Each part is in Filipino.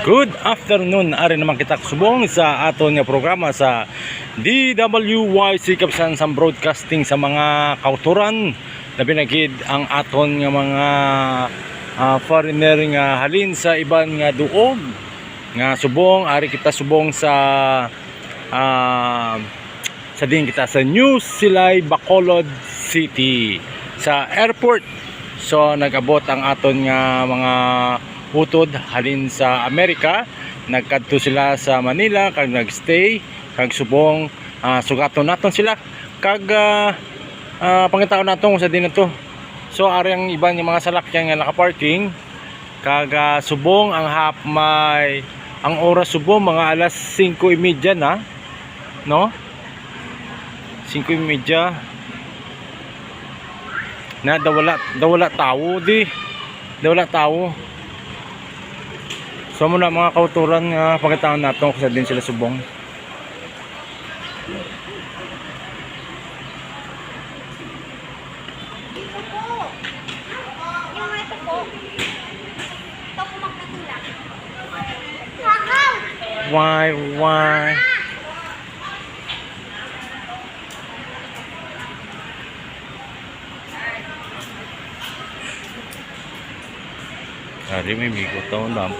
Good afternoon, ari naman kita subong sa aton nga programa sa DWYC Kapsan sa broadcasting sa mga kauturan na binagid ang aton nga mga foreigner nga halin sa iban nga duog nga subong. Ari kita subong sa din kita sa New Silay, Bacolod City sa airport. So nagabot ang aton nga mga utod halin sa Amerika. Nagkadto sila sa Manila kag nagstay kag subong sugaton naton sila kag pangitaon naton sa din to. So ari ang iban yung mga salakyan nga nakaparking kag subong ang may ang oras subong mga alas 5:30 na, no? 5:30 na dawala tao di. Dawala tao. So muna mga kauturan nga pagkataon natin kasi din sila subong. Why? Hari may migo taon lang.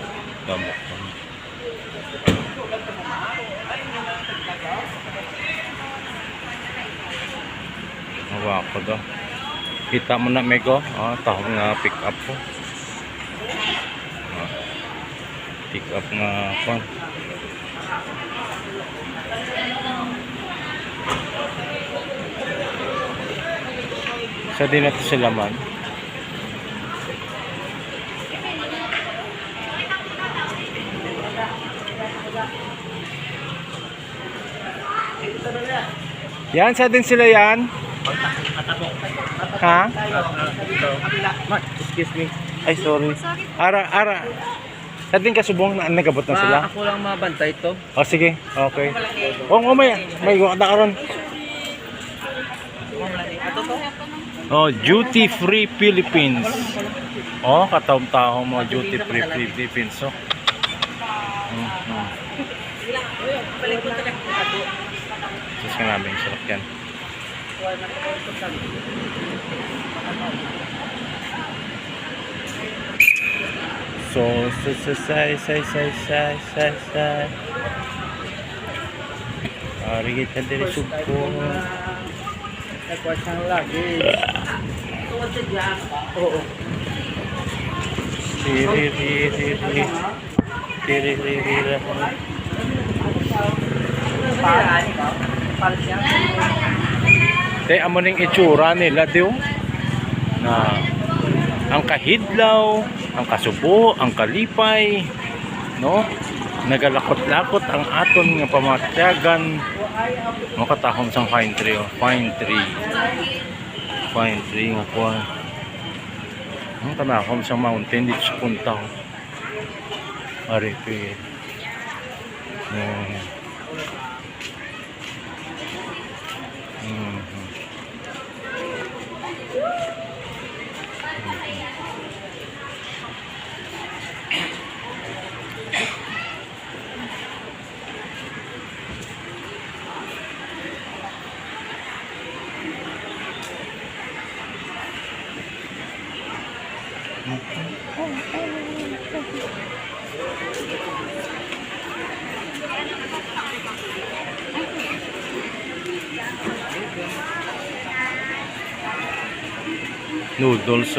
Hawa ko daw. Kita mo na mego. Taho nga pick up ko. Pick up nga pan. Sa din natin sila man. Yan, sa din sila yan. Ha? Excuse me. Ay, sorry. Ara. Sa din kasubong na nagabot na sila. Ako lang mabantay to. O, sige. Okay. May karon. Duty Free Philippines. Kataong-taong mga Duty Free Philippines. Sus ka namin salakyan. So say. Ari kita dari supo. Nagkwasang lagi. Oo. Tiri. Amo ning itsura nila diyo na ang kahidlaw, ang kasubo, ang kalipay, no? Nagalakot-lakot ang aton nga pamatyagan. Makatahom sang pine tree, pine tree nga po. Ang tanahom sa mountain dito sa punta. Ari pe. Noodles,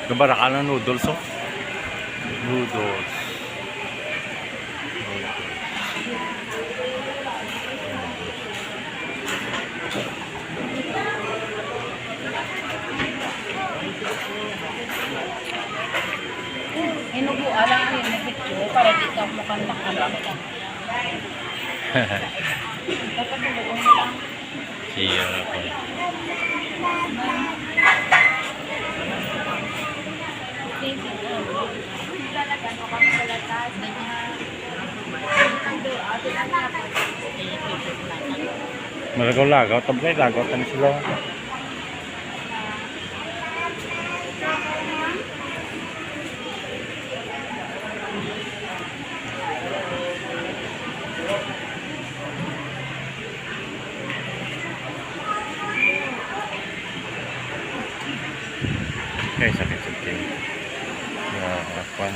Gabara ka ng noodles, Noodles. Inubo alang ko yung picture para di ka mukhang makalala. Dapat nilagong mo lang. Siya po. Malagaw-lagaw, tablay lagaw tan sila. harapan.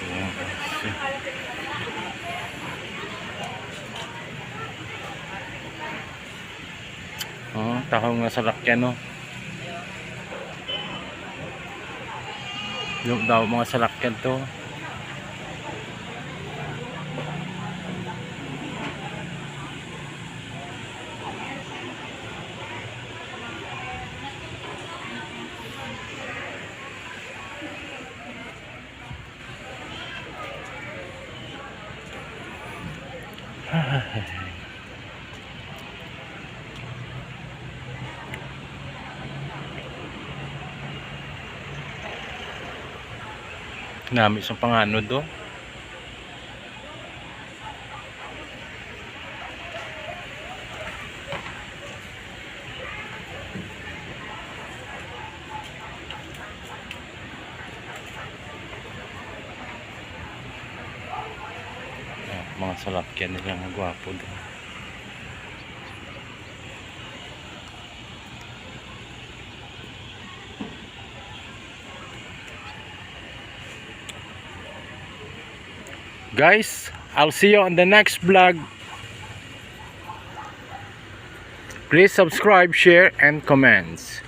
Ayan, kasi. Oh, tahong nga salakyan, no. Yung daw mga salakyan to. Nami sa pangano do. Mga salakyan nila nga gwapo do. Guys, I'll see you on the next vlog. Please subscribe, share, and comments.